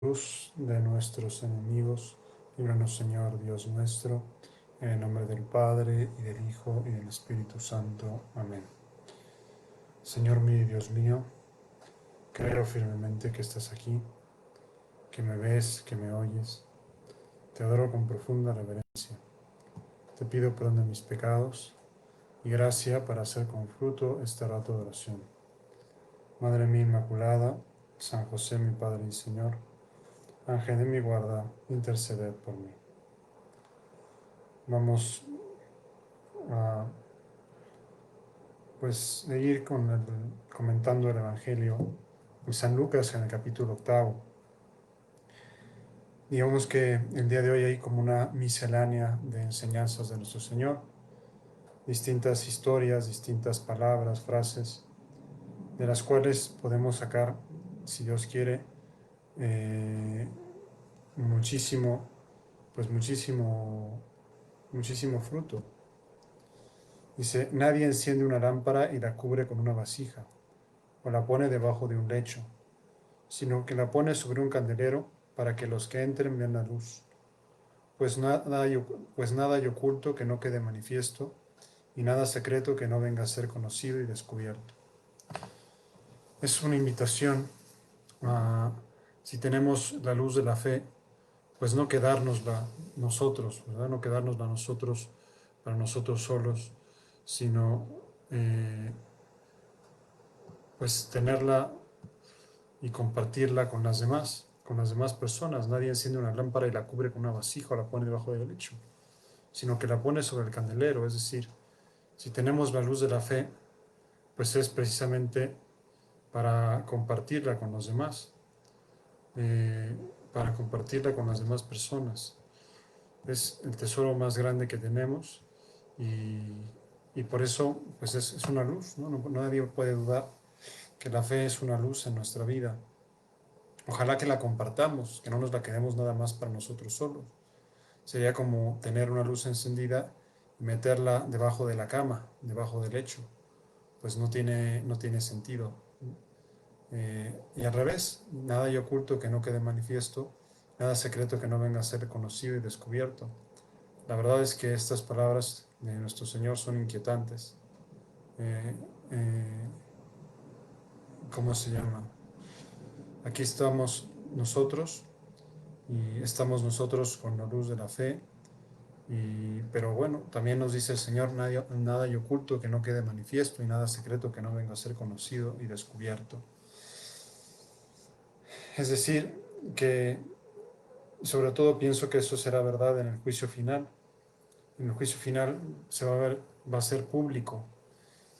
luz de nuestros enemigos, líbranos, Señor Dios nuestro, en el nombre del Padre, y del Hijo, y del Espíritu Santo. Amén. Señor mío y Dios mío, creo firmemente que estás aquí, que me ves, que me oyes. Te adoro con profunda reverencia. Te pido perdón de mis pecados y gracia para hacer con fruto este rato de oración. Madre mía Inmaculada, San José mi Padre y Señor, Ángel de mi guarda, interceded por mí. Vamos a seguir comentando el Evangelio de San Lucas en el capítulo 8. Digamos que el día de hoy hay como una miscelánea de enseñanzas de nuestro Señor, distintas historias, distintas palabras, frases, de las cuales podemos sacar, si Dios quiere, muchísimo, muchísimo fruto. Dice, nadie enciende una lámpara y la cubre con una vasija, o la pone debajo de un lecho, sino que la pone sobre un candelero para que los que entren vean la luz. Pues nada hay oculto que no quede manifiesto, y nada secreto que no venga a ser conocido y descubierto. Es una invitación a, si tenemos la luz de la fe, pues no quedárnosla nosotros, ¿verdad? No quedárnosla nosotros para nosotros solos, sino pues tenerla y compartirla con las demás personas. Nadie enciende una lámpara y la cubre con una vasija o la pone debajo del lecho, sino que la pone sobre el candelero. Es decir, si tenemos la luz de la fe, pues es precisamente para compartirla con los demás, eh, para compartirla con las demás personas. Es el tesoro más grande que tenemos y por eso pues es una luz, ¿no? Nadie puede dudar que la fe es una luz en nuestra vida. Ojalá que la compartamos, que no nos la quedemos nada más para nosotros solos. Sería como tener una luz encendida y meterla debajo de la cama, debajo del lecho. Pues no tiene sentido. Y al revés, nada hay oculto que no quede manifiesto, nada secreto que no venga a ser conocido y descubierto. La verdad es que estas palabras de nuestro Señor son inquietantes. Eh, eh, ¿Cómo se llama? Aquí estamos nosotros y estamos nosotros con la luz de la fe. Pero bueno, también nos dice el Señor, nada hay oculto que no quede manifiesto y nada secreto que no venga a ser conocido y descubierto. Es decir, que sobre todo pienso que eso será verdad en el juicio final. En el juicio final va a ser público.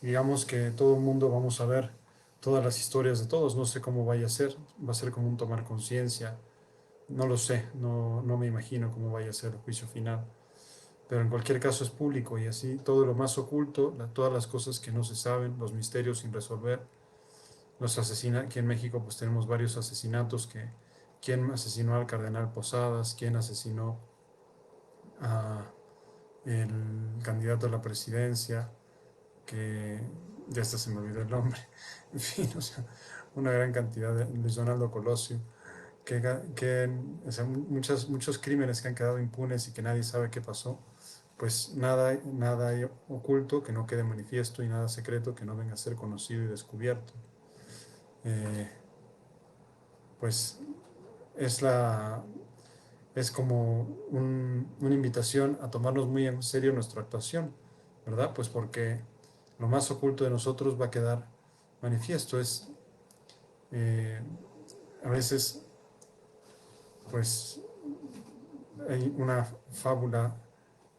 Digamos que todo el mundo vamos a ver todas las historias de todos. No sé cómo vaya a ser. Va a ser como un tomar conciencia. No lo sé, no me imagino cómo vaya a ser el juicio final. Pero en cualquier caso es público y así todo lo más oculto, todas las cosas que no se saben, los misterios sin resolver, aquí en México pues tenemos varios asesinatos quién asesinó al cardenal Posadas, quién asesinó a el candidato a la presidencia, que ya hasta se me olvidó el nombre, en fin, o sea, una gran cantidad de Luis Donaldo Colosio, o sea, muchos crímenes que han quedado impunes y que nadie sabe qué pasó. Pues nada hay oculto que no quede manifiesto y nada secreto que no venga a ser conocido y descubierto. Pues es, es como una invitación a tomarnos muy en serio nuestra actuación, ¿verdad? Pues porque lo más oculto de nosotros va a quedar manifiesto. Eh, a veces, pues, hay una fábula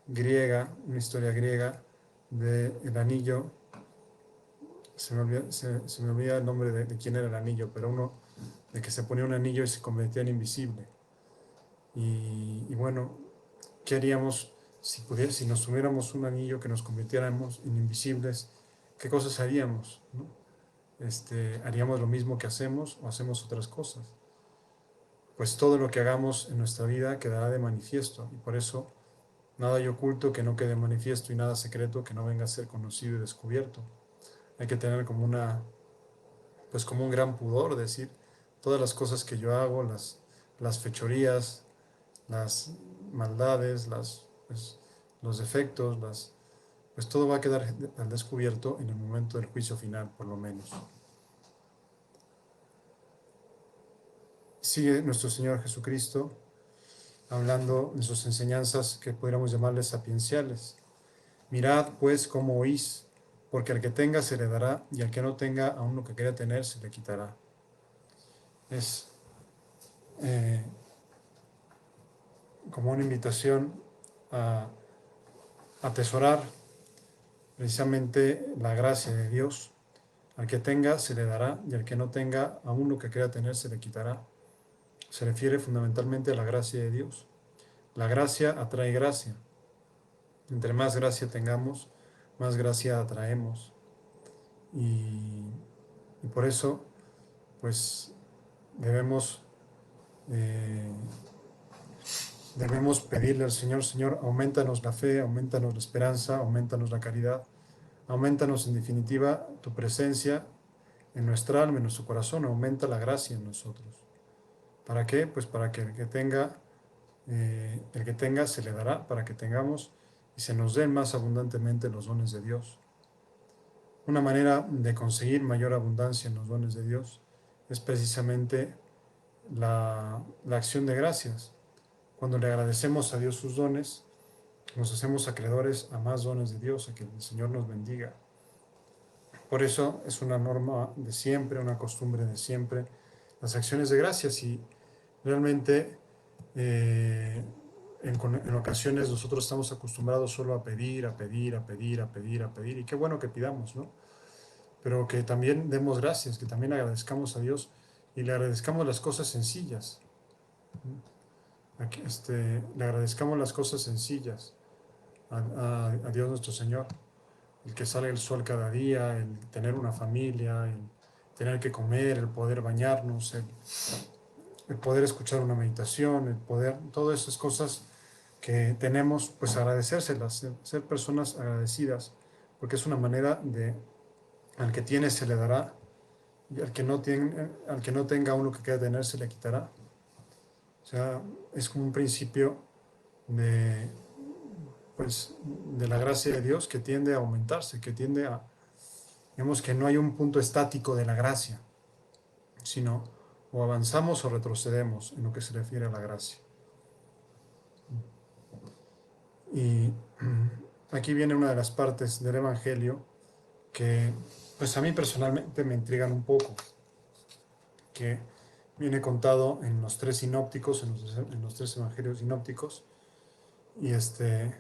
griega, una historia griega del anillo. Se me olvida el nombre de quién era el anillo, pero uno de que se ponía un anillo y se convertía en invisible. Y bueno, ¿qué haríamos si nos tuviéramos un anillo que nos convirtiéramos en invisibles? ¿Qué cosas haríamos? ¿No? ¿Haríamos lo mismo que hacemos o hacemos otras cosas? Pues todo lo que hagamos en nuestra vida quedará de manifiesto y por eso nada hay oculto que no quede manifiesto y nada secreto que no venga a ser conocido y descubierto. Hay que tener pues como un gran pudor, decir, todas las cosas que yo hago, las fechorías, las maldades, los defectos, pues todo va a quedar al descubierto en el momento del juicio final, por lo menos. Sigue nuestro Señor Jesucristo hablando en sus enseñanzas que podríamos llamarles sapienciales. Mirad pues cómo oís, porque al que tenga se le dará, y al que no tenga, aún lo que quiera tener se le quitará. Es como una invitación a atesorar precisamente la gracia de Dios. Al que tenga se le dará, y al que no tenga, aún lo que quiera tener se le quitará. Se refiere fundamentalmente a la gracia de Dios. La gracia atrae gracia. Entre más gracia tengamos, más gracia atraemos. Y por eso, pues, debemos pedirle al Señor: Señor, aumentanos la fe, aumentanos la esperanza, aumentanos la caridad, aumentanos en definitiva tu presencia en nuestra alma, en nuestro corazón, aumenta la gracia en nosotros. ¿Para qué? Pues para que el que tenga se le dará, para que tengamos y se nos den más abundantemente los dones de Dios. Una manera de conseguir mayor abundancia en los dones de Dios es precisamente la acción de gracias. Cuando le agradecemos a Dios sus dones, nos hacemos acreedores a más dones de Dios, a que el Señor nos bendiga. Por eso es una norma de siempre, una costumbre de siempre, las acciones de gracias. Y realmente en ocasiones nosotros estamos acostumbrados solo a pedir, a pedir, a pedir, a pedir, a pedir, y qué bueno que pidamos, ¿no? Pero que también demos gracias, que también agradezcamos a Dios y le agradezcamos las cosas sencillas. Le agradezcamos las cosas sencillas a Dios nuestro Señor. El que sale el sol cada día, el tener una familia, el tener que comer, el poder bañarnos, el poder escuchar una meditación, el poder, todas esas cosas que tenemos, pues agradecérselas, ser personas agradecidas, porque es una manera de: al que tiene se le dará, y al que no tenga uno que quiera tener se le quitará. O sea, es como un principio de, pues, de la gracia de Dios que tiende a aumentarse, que tiende a, digamos que no hay un punto estático de la gracia, sino o avanzamos o retrocedemos en lo que se refiere a la gracia. Y aquí viene una de las partes del Evangelio que, pues, a mí personalmente me intrigan un poco, que viene contado en los tres sinópticos, en los tres evangelios sinópticos, y en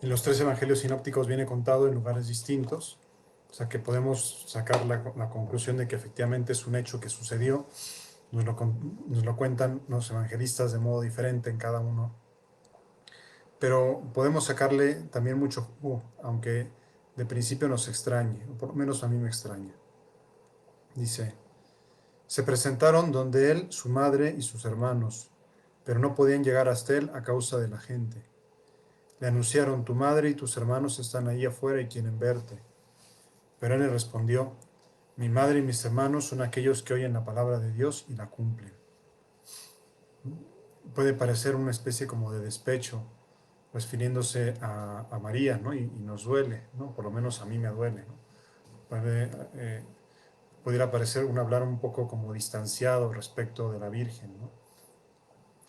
los tres evangelios sinópticos viene contado en lugares distintos, o sea que podemos sacar la conclusión de que efectivamente es un hecho que sucedió. Nos lo cuentan los evangelistas de modo diferente en cada uno, pero podemos sacarle también mucho jugo, aunque de principio nos extrañe, o por lo menos a mí me extraña. Dice: se presentaron donde él, su madre y sus hermanos, pero no podían llegar hasta él a causa de la gente. Le anunciaron: tu madre y tus hermanos están ahí afuera y quieren verte. Pero él le respondió: mi madre y mis hermanos son aquellos que oyen la palabra de Dios y la cumplen. Puede parecer una especie como de despecho, refiriéndose a María, ¿no? Y nos duele, ¿no? Por lo menos a mí me duele, ¿no? Pudiera parecer un hablar un poco como distanciado respecto de la Virgen, ¿no?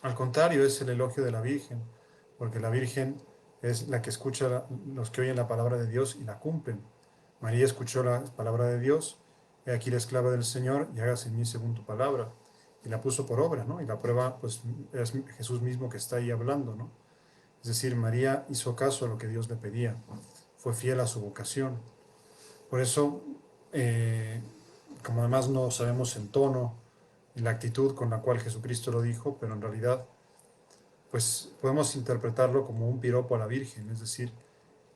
Al contrario, es el elogio de la Virgen, porque la Virgen es la que escucha los que oyen la palabra de Dios y la cumplen. María escuchó la palabra de Dios: he aquí la esclava del Señor, y hágase en mí según tu palabra. Y la puso por obra, ¿no? Y la prueba, pues, es Jesús mismo que está ahí hablando, ¿no? Es decir, María hizo caso a lo que Dios le pedía, fue fiel a su vocación. Por eso, como además no sabemos el tono y la actitud con la cual Jesucristo lo dijo, pero en realidad, pues podemos interpretarlo como un piropo a la Virgen, es decir,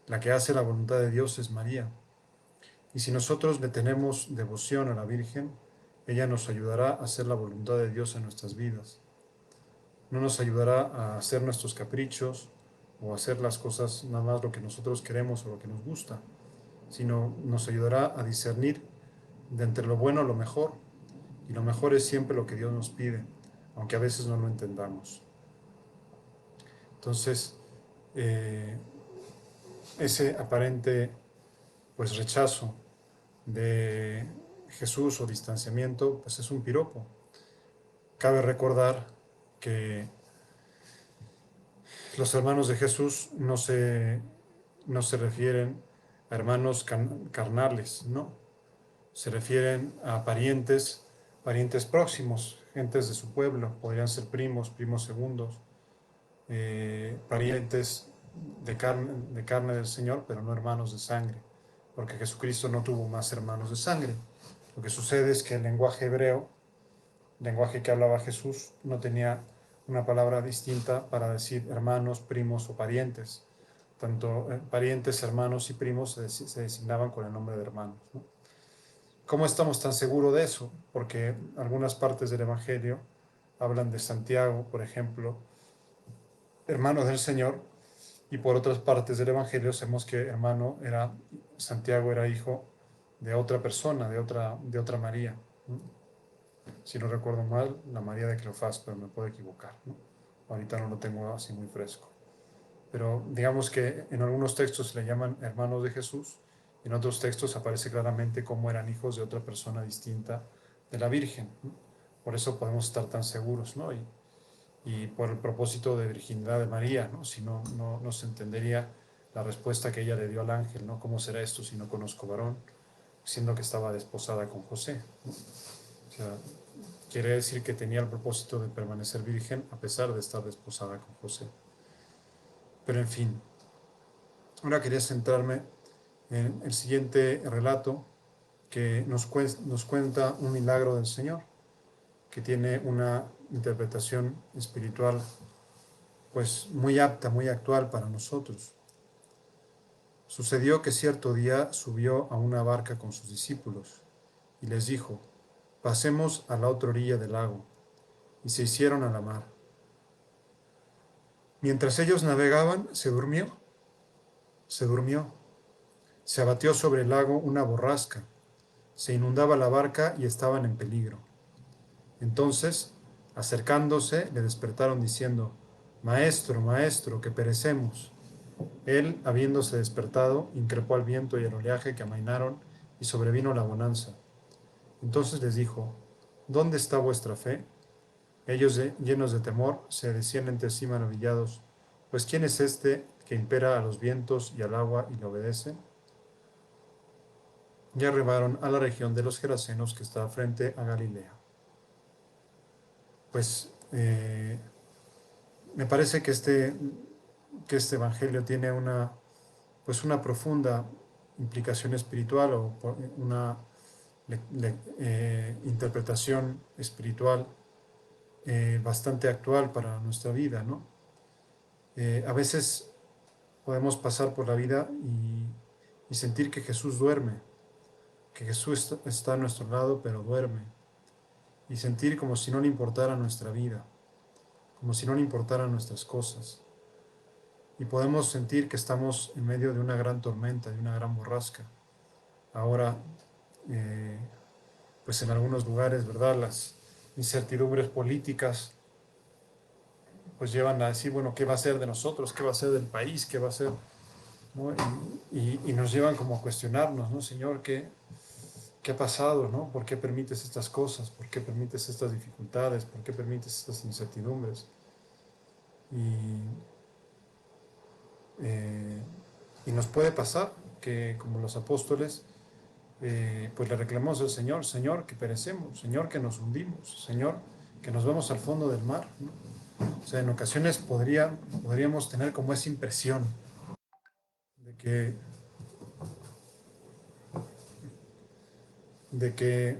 la que hace la voluntad de Dios es María. Y si nosotros le tenemos devoción a la Virgen, ella nos ayudará a hacer la voluntad de Dios en nuestras vidas. No nos ayudará a hacer nuestros caprichos, o hacer las cosas nada más lo que nosotros queremos o lo que nos gusta, sino nos ayudará a discernir de entre lo bueno lo mejor, y lo mejor es siempre lo que Dios nos pide, aunque a veces no lo entendamos. Entonces, ese aparente pues rechazo de Jesús o distanciamiento, pues es un piropo. Cabe recordar que los hermanos de Jesús no se refieren a hermanos carnales, ¿no? Se refieren a parientes próximos, gentes de su pueblo, podrían ser primos, primos segundos, parientes de carne del Señor, pero no hermanos de sangre, porque Jesucristo no tuvo más hermanos de sangre. Lo que sucede es que el lenguaje hebreo, el lenguaje que hablaba Jesús, no tenía una palabra distinta para decir hermanos, primos o parientes. Tanto parientes, hermanos y primos se designaban con el nombre de hermanos, ¿no? ¿Cómo estamos tan seguros de eso? Porque algunas partes del Evangelio hablan de Santiago, por ejemplo, hermano del Señor, y por otras partes del Evangelio sabemos que Santiago era hijo de otra persona, de otra María, ¿no? Si no recuerdo mal, la María de Cleofás, pero me puedo equivocar, ¿no? Ahorita no lo tengo así muy fresco. Pero digamos que en algunos textos se le llaman hermanos de Jesús, y en otros textos aparece claramente cómo eran hijos de otra persona distinta de la Virgen, ¿no? Por eso podemos estar tan seguros, ¿no? Y por el propósito de virginidad de María, ¿no? Si no, no se entendería la respuesta que ella le dio al ángel, ¿no? ¿Cómo será esto si no conozco varón? Siendo que estaba desposada con José, ¿no? O sea, quiere decir que tenía el propósito de permanecer virgen a pesar de estar desposada con José. Pero en fin, ahora quería centrarme en el siguiente relato que nos cuenta un milagro del Señor, que tiene una interpretación espiritual pues muy apta, muy actual para nosotros. Sucedió que cierto día subió a una barca con sus discípulos y les dijo: pasemos a la otra orilla del lago. Y se hicieron a la mar. Mientras ellos navegaban, se durmió. Se abatió sobre el lago una borrasca. Se inundaba la barca y estaban en peligro. Entonces, acercándose, le despertaron diciendo: Maestro, maestro, que perecemos. Él, habiéndose despertado, increpó al viento y al oleaje que amainaron, y sobrevino la bonanza. Entonces les dijo: ¿Dónde está vuestra fe? Ellos, llenos de temor, se decían entre sí maravillados: Pues ¿quién es este que impera a los vientos y al agua y le obedece? Y arribaron a la región de los Gerasenos, que está frente a Galilea. Pues me parece que este evangelio tiene una profunda implicación espiritual, o una interpretación espiritual bastante actual para nuestra vida, ¿no? A veces podemos pasar por la vida y sentir que Jesús duerme, que Jesús está a nuestro lado, pero duerme, y sentir como si no le importara nuestra vida, como si no le importaran nuestras cosas. Y podemos sentir que estamos en medio de una gran tormenta, de una gran borrasca. Ahora, pues en algunos lugares, ¿verdad?, las incertidumbres políticas pues llevan a decir, bueno, ¿qué va a ser de nosotros? ¿Qué va a ser del país? ¿Qué va a ser? ¿No? Y nos llevan como a cuestionarnos, ¿no? Señor, ¿qué ha pasado? ¿No? ¿Por qué permites estas cosas? ¿Por qué permites estas dificultades? ¿Por qué permites estas incertidumbres? Eh, y nos puede pasar que, como los apóstoles, pues le reclamamos al Señor: Señor, que perecemos, Señor, que nos hundimos, Señor, que nos vamos al fondo del mar, ¿no? O sea, en ocasiones podríamos tener como esa impresión de que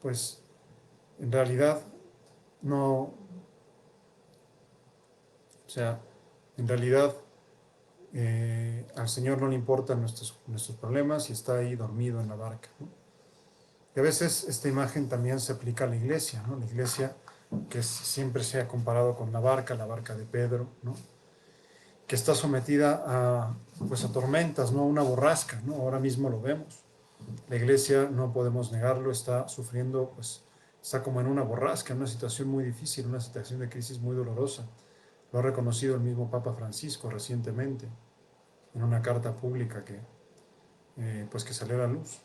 pues en realidad no, o sea, en realidad al Señor no le importan nuestros problemas y está ahí dormido en la barca, ¿no? Y a veces esta imagen también se aplica a la iglesia, ¿no? La iglesia que siempre se ha comparado con la barca de Pedro, ¿no? que está sometida pues a tormentas, ¿no? A una borrasca, ¿no? Ahora mismo lo vemos. La iglesia, no podemos negarlo, está sufriendo, pues está como en una borrasca, en una situación muy difícil, una situación de crisis muy dolorosa. Lo ha reconocido el mismo Papa Francisco recientemente, en una carta pública pues que salió a la luz.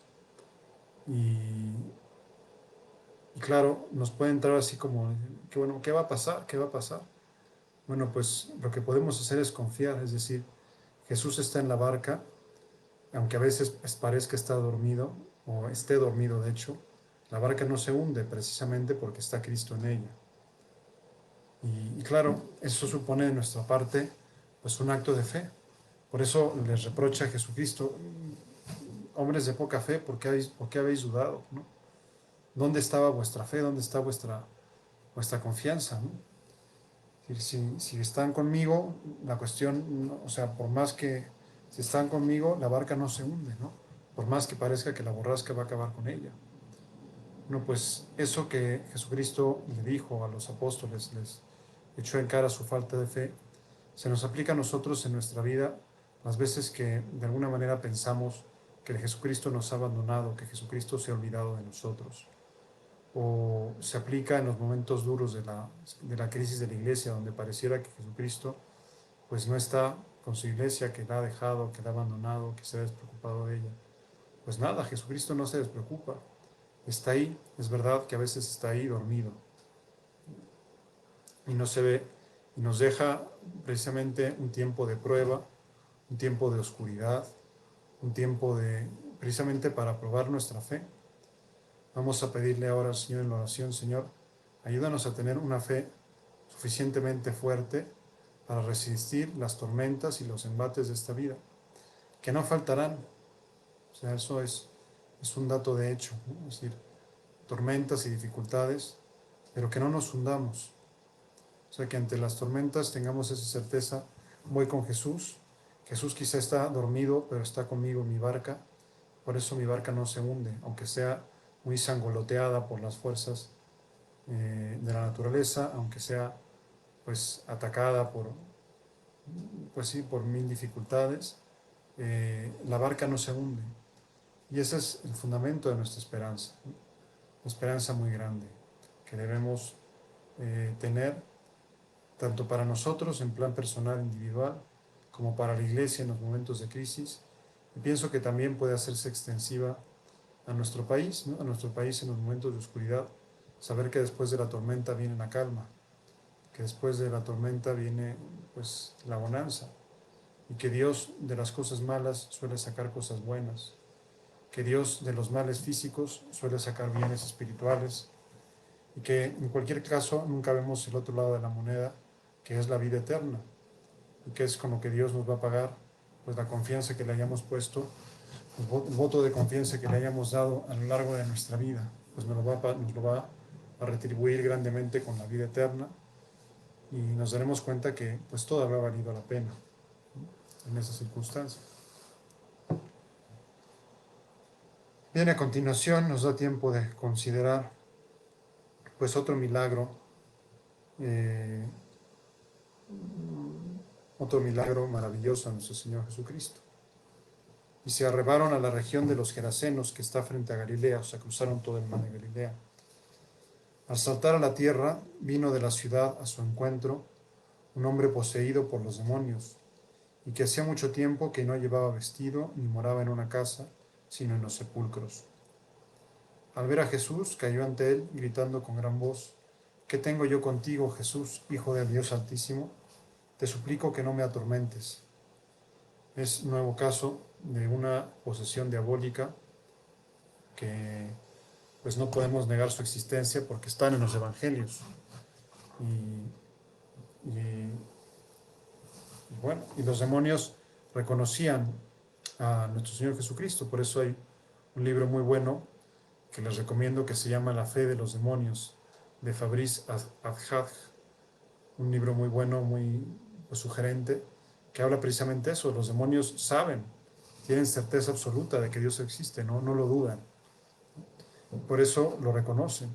Y claro, nos puede entrar así como, que bueno, ¿qué va a pasar? ¿Qué va a pasar? Bueno, pues lo que podemos hacer es confiar, es decir, Jesús está en la barca, aunque a veces pues, parezca estar dormido, o esté dormido de hecho, la barca no se hunde precisamente porque está Cristo en ella. Y claro, eso supone de nuestra parte pues un acto de fe. Por eso les reprocha a Jesucristo, hombres de poca fe, por qué habéis dudado? ¿No? ¿Dónde estaba vuestra fe? ¿Dónde está vuestra confianza? ¿No? Si están conmigo, la cuestión, o sea, por más que si están conmigo, la barca no se hunde, ¿no? Por más que parezca que la borrasca va a acabar con ella. No, pues eso que Jesucristo le dijo a los apóstoles, les echó en cara su falta de fe, se nos aplica a nosotros en nuestra vida las veces que de alguna manera pensamos que Jesucristo nos ha abandonado, que Jesucristo se ha olvidado de nosotros. O se aplica en los momentos duros de la crisis de la iglesia, donde pareciera que Jesucristo pues no está con su iglesia, que la ha dejado, que la ha abandonado, que se ha despreocupado de ella. Pues nada, Jesucristo no se despreocupa. Está ahí, es verdad que a veces está ahí dormido y no se ve y nos deja precisamente un tiempo de prueba, un tiempo de oscuridad, un tiempo precisamente para probar nuestra fe. Vamos a pedirle ahora al Señor en la oración: Señor, ayúdanos a tener una fe suficientemente fuerte para resistir las tormentas y los embates de esta vida, que no faltarán. O sea, eso es un dato de hecho, ¿no? Es decir, tormentas y dificultades, pero que no nos hundamos. O sea, que ante las tormentas tengamos esa certeza: voy con Jesús. Jesús quizá está dormido, pero está conmigo en mi barca. Por eso mi barca no se hunde, aunque sea muy sangoloteada por las fuerzas de la naturaleza, aunque sea pues atacada pues sí, por mil dificultades, la barca no se hunde. Y ese es el fundamento de nuestra esperanza, ¿no? Una esperanza muy grande que debemos tener tanto para nosotros en plan personal, individual, como para la iglesia en los momentos de crisis. Y pienso que también puede hacerse extensiva a nuestro país, ¿no? A nuestro país en los momentos de oscuridad, saber que después de la tormenta viene la calma, que después de la tormenta viene pues la bonanza, y que Dios de las cosas malas suele sacar cosas buenas, que Dios de los males físicos suele sacar bienes espirituales, y que en cualquier caso nunca vemos el otro lado de la moneda, que es la vida eterna, y que es con lo que Dios nos va a pagar pues la confianza que le hayamos puesto, el voto de confianza que le hayamos dado a lo largo de nuestra vida, pues nos lo va a retribuir grandemente con la vida eterna, y nos daremos cuenta que pues todo habrá valido la pena, ¿no? En esas circunstancias. Bien, a continuación nos da tiempo de considerar pues eh, otro milagro maravilloso a nuestro Señor Jesucristo. Y se arrebaron a la región de los Gerasenos, que está frente a Galilea, o sea, cruzaron todo el mar de Galilea. Al saltar a la tierra, vino de la ciudad a su encuentro un hombre poseído por los demonios, y que hacía mucho tiempo que no llevaba vestido ni moraba en una casa, sino en los sepulcros. Al ver a Jesús, cayó ante él, gritando con gran voz: ¿Qué tengo yo contigo, Jesús, Hijo del Dios Altísimo? Te suplico que no me atormentes. Es un nuevo caso de una posesión diabólica que pues no podemos negar su existencia porque están en los evangelios. Y bueno, y los demonios reconocían a nuestro Señor Jesucristo. Por eso hay un libro muy bueno que les recomiendo, que se llama La fe de los demonios, de Fabrice Adjadj, un libro muy bueno, muy pues, sugerente, que habla precisamente eso. Los demonios saben, tienen certeza absoluta de que Dios existe, no lo dudan. Por eso lo reconocen.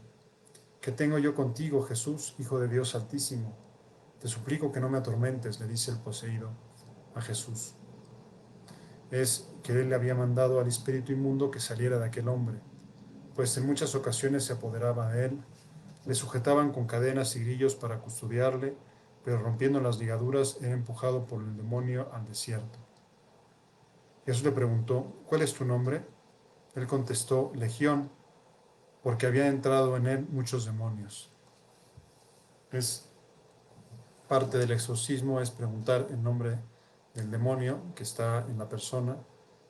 ¿Qué tengo yo contigo, Jesús, Hijo de Dios Altísimo? Te suplico que no me atormentes, le dice el poseído. a Jesús. Es que él le había mandado al espíritu inmundo que saliera de aquel hombre, pues en muchas ocasiones se apoderaba de él, le sujetaban con cadenas y grillos para custodiarle, pero rompiendo las ligaduras era empujado por el demonio al desierto. Jesús le preguntó, ¿cuál es tu nombre? Él contestó, Legión, porque había entrado en él muchos demonios. Es parte del exorcismo, es preguntar el nombre del demonio que está en la persona,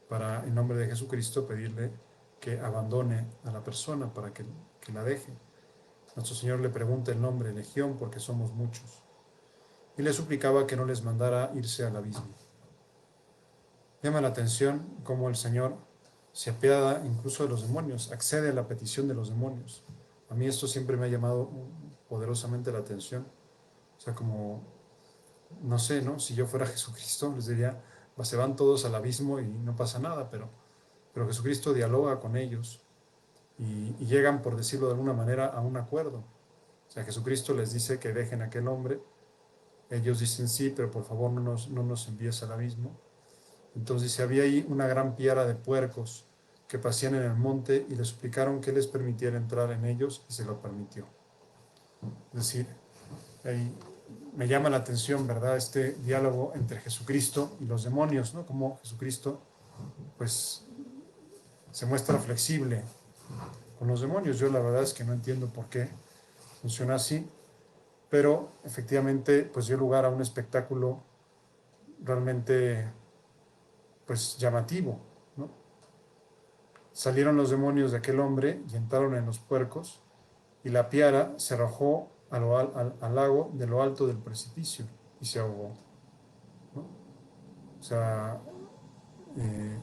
para en nombre de Jesucristo pedirle que abandone a la persona para que la deje. Nuestro Señor le pregunta el nombre, Legión, porque somos muchos, y le suplicaba que no les mandara irse al abismo. Llama la atención cómo el Señor se apiada incluso de los demonios, accede a la petición de los demonios. A mí esto siempre me ha llamado poderosamente la atención. O sea, como, no sé, ¿no? Si yo fuera Jesucristo, les diría, pues se van todos al abismo y no pasa nada, pero Jesucristo dialoga con ellos y llegan, por decirlo de alguna manera, a un acuerdo. O sea, Jesucristo les dice que dejen a aquel hombre, ellos dicen sí, pero por favor no nos envíes al abismo. Entonces había ahí una gran piara de puercos que pasían en el monte y le suplicaron que les permitiera entrar en ellos y se lo permitió. Es decir, ahí me llama la atención, ¿verdad? Este diálogo entre Jesucristo y los demonios, ¿no? Como Jesucristo, pues, se muestra flexible con los demonios. Yo la verdad es que no entiendo por qué funciona así, pero efectivamente, pues dio lugar a un espectáculo realmente, pues, llamativo, ¿no? Salieron los demonios de aquel hombre y entraron en los puercos, y la piara se arrojó al lago de lo alto del precipicio y se ahogó, ¿no? O sea, eh,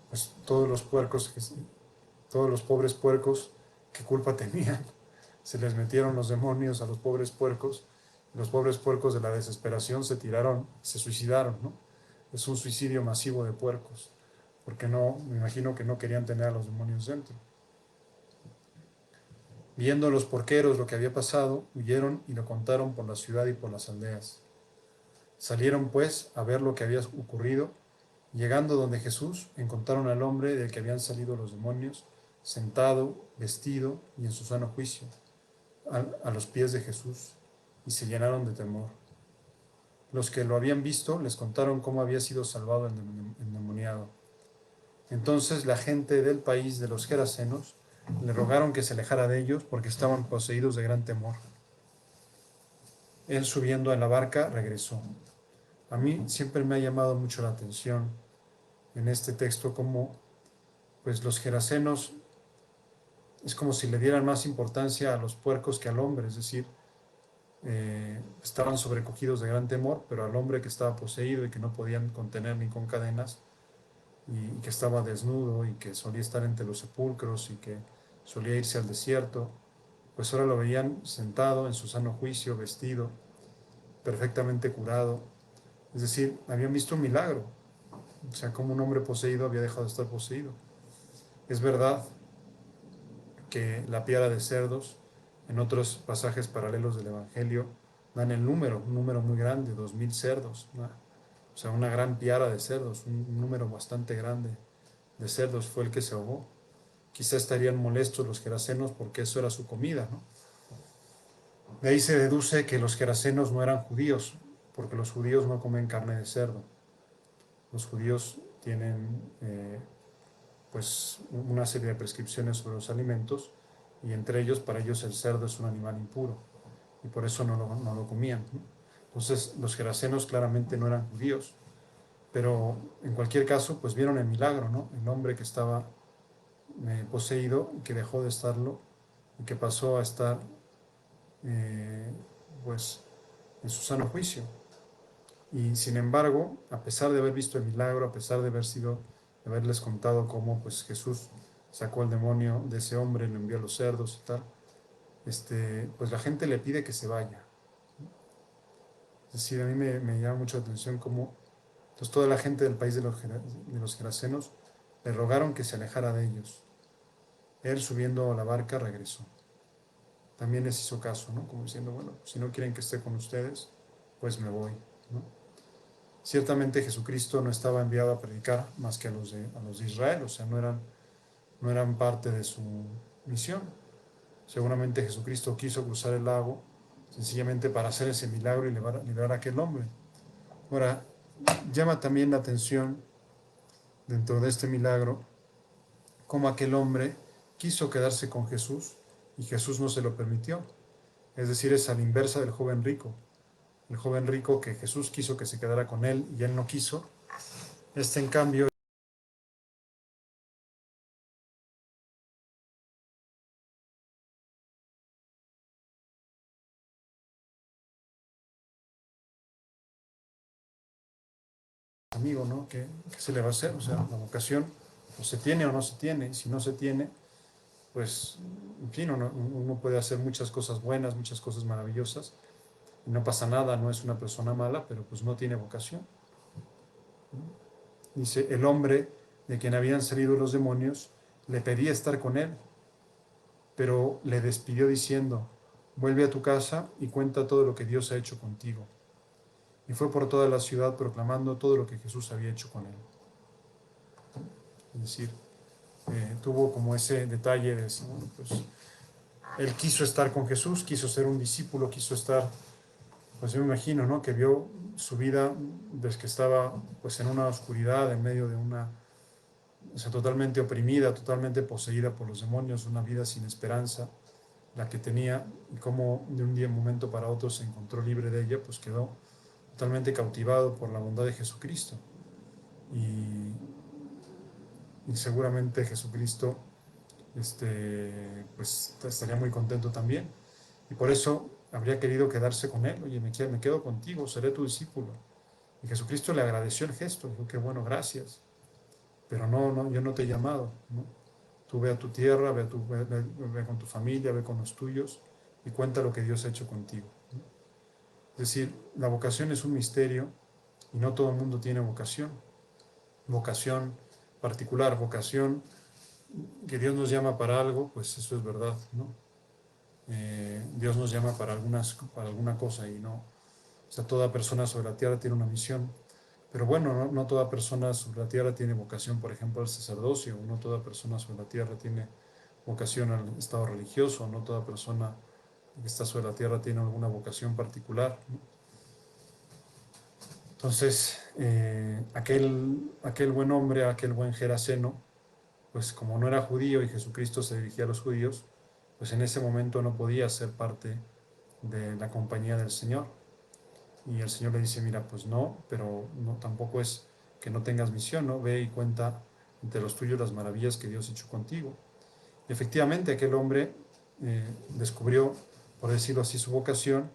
pues todos los pobres puercos, ¿qué culpa tenían? Se les metieron los demonios a los pobres puercos, y los pobres puercos de la desesperación se suicidaron, ¿no? Es un suicidio masivo de puercos, porque no, me imagino que no querían tener a los demonios dentro. Viendo los porqueros lo que había pasado, huyeron y lo contaron por la ciudad y por las aldeas. Salieron pues a ver lo que había ocurrido. Llegando donde Jesús, encontraron al hombre del que habían salido los demonios, sentado, vestido y en su sano juicio, a los pies de Jesús, y se llenaron de temor. Los que lo habían visto les contaron cómo había sido salvado el endemoniado. Entonces la gente del país de los Gerasenos le rogaron que se alejara de ellos porque estaban poseídos de gran temor. Él, subiendo en la barca, regresó. A mí siempre me ha llamado mucho la atención en este texto cómo, pues, los gerasenos es como si le dieran más importancia a los puercos que al hombre, es decir, estaban sobrecogidos de gran temor, pero al hombre que estaba poseído y que no podían contener ni con cadenas, y que estaba desnudo y que solía estar entre los sepulcros y que solía irse al desierto, pues ahora lo veían sentado en su sano juicio, vestido, perfectamente curado. Es decir, habían visto un milagro. O sea, como un hombre poseído había dejado de estar poseído. Es verdad que la piara de cerdos, en otros pasajes paralelos del Evangelio, dan el número, un número muy grande, 2000 cerdos, ¿no? O sea, una gran piara de cerdos, un número bastante grande de cerdos fue el que se ahogó. Quizá estarían molestos los gerasenos porque eso era su comida, ¿no? De ahí se deduce que los gerasenos no eran judíos, porque los judíos no comen carne de cerdo. Los judíos tienen pues una serie de prescripciones sobre los alimentos, y entre ellos, para ellos el cerdo es un animal impuro y por eso no lo comían, ¿no? Entonces los gerasenos claramente no eran judíos, pero en cualquier caso pues vieron el milagro, ¿no? El hombre que estaba poseído y que dejó de estarlo y que pasó a estar eh, pues en su sano juicio. Y sin embargo, a pesar de haber visto el milagro, a pesar de haberles contado cómo pues Jesús sacó al demonio de ese hombre, lo envió a los cerdos y tal, pues la gente le pide que se vaya. Es decir, a mí me llama mucho la atención cómo entonces toda la gente del país de los Gerasenos le rogaron que se alejara de ellos. Él, subiendo a la barca, regresó. También les hizo caso, ¿no? Como diciendo, bueno, si no quieren que esté con ustedes, pues me voy, ¿no? Ciertamente Jesucristo no estaba enviado a predicar más que a los de Israel, o sea, no eran parte de su misión. Seguramente Jesucristo quiso cruzar el lago sencillamente para hacer ese milagro y liberar a aquel hombre. Ahora, llama también la atención dentro de este milagro cómo aquel hombre quiso quedarse con Jesús y Jesús no se lo permitió. Es decir, es a la inversa del joven rico. El joven rico que Jesús quiso que se quedara con él y él no quiso. Este, en cambio, amigo, ¿no? ¿Qué se le va a hacer? O sea, la vocación o se tiene o no se tiene. Si no se tiene, pues, en fin, uno puede hacer muchas cosas buenas, muchas cosas maravillosas, y no pasa nada, no es una persona mala, pero pues no tiene vocación. Dice, el hombre de quien habían salido los demonios le pedía estar con él, pero le despidió diciendo, vuelve a tu casa y cuenta todo lo que Dios ha hecho contigo. Y fue por toda la ciudad proclamando todo lo que Jesús había hecho con él. Es decir, tuvo como ese detalle de decir, bueno, pues él quiso estar con Jesús, quiso ser un discípulo, quiso estar, pues yo me imagino, ¿no? Que vio su vida desde que estaba pues en una oscuridad, en medio de una, o sea, totalmente oprimida, totalmente poseída por los demonios, una vida sin esperanza, la que tenía, y cómo de un día, un momento para otro se encontró libre de ella, pues quedó totalmente cautivado por la bondad de Jesucristo. Y, y seguramente Jesucristo pues estaría muy contento también. Y por eso habría querido quedarse con él. Oye, me quedo contigo, seré tu discípulo. Y Jesucristo le agradeció el gesto, dijo, qué bueno, gracias. Pero no, yo no te he llamado, ¿no? Tú ve a tu tierra, ve con tu familia, ve con los tuyos y cuenta lo que Dios ha hecho contigo, ¿no? Es decir, la vocación es un misterio y no todo el mundo tiene vocación. Vocación particular, vocación que Dios nos llama para algo, pues eso es verdad, ¿no? Dios nos llama para alguna cosa y no, o sea, toda persona sobre la tierra tiene una misión, pero bueno, no toda persona sobre la tierra tiene vocación, por ejemplo, al sacerdocio, no toda persona sobre la tierra tiene vocación al estado religioso, no toda persona que está sobre la tierra tiene alguna vocación particular, ¿no? Entonces, aquel buen hombre, aquel buen Geraseno, pues como no era judío y Jesucristo se dirigía a los judíos, pues en ese momento no podía ser parte de la compañía del Señor. Y el Señor le dice, mira, pues no, pero no, tampoco es que no tengas misión, ¿no? Ve y cuenta entre los tuyos las maravillas que Dios ha hecho contigo. Y efectivamente, aquel hombre descubrió, por decirlo así, su vocación,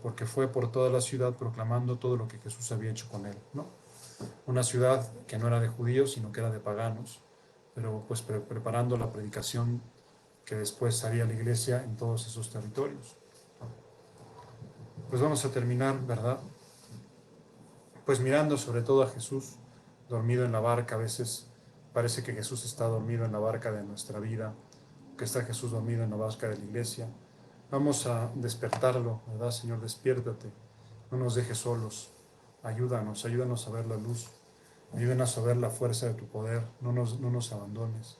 porque fue por toda la ciudad proclamando todo lo que Jesús había hecho con él, ¿no? Una ciudad que no era de judíos, sino que era de paganos, pero pues preparando la predicación que después haría la iglesia en todos esos territorios. Pues vamos a terminar, ¿verdad? Pues mirando sobre todo a Jesús dormido en la barca. A veces parece que Jesús está dormido en la barca de nuestra vida, que está Jesús dormido en la barca de la iglesia. Vamos a despertarlo, ¿verdad, Señor? Despiértate, no nos dejes solos, ayúdanos a ver la luz, ayúdanos a ver la fuerza de tu poder, no nos abandones.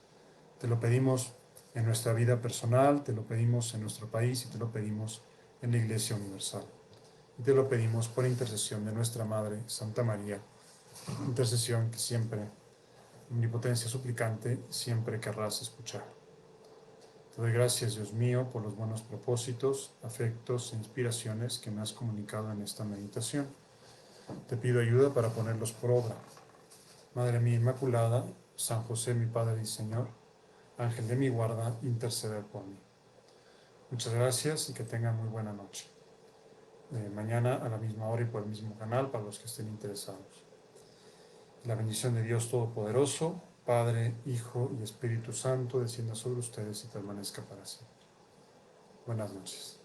Te lo pedimos en nuestra vida personal, te lo pedimos en nuestro país y te lo pedimos en la Iglesia Universal. Y te lo pedimos por intercesión de nuestra Madre, Santa María, intercesión que siempre, omnipotencia suplicante, siempre querrás escuchar. Te doy gracias, Dios mío, por los buenos propósitos, afectos e inspiraciones que me has comunicado en esta meditación. Te pido ayuda para ponerlos por obra. Madre mía Inmaculada, San José, mi Padre y Señor, Ángel de mi guarda, interceder por mí. Muchas gracias y que tengan muy buena noche. Mañana a la misma hora y por el mismo canal para los que estén interesados. La bendición de Dios Todopoderoso, Padre, Hijo y Espíritu Santo, descienda sobre ustedes y permanezca para siempre. Buenas noches.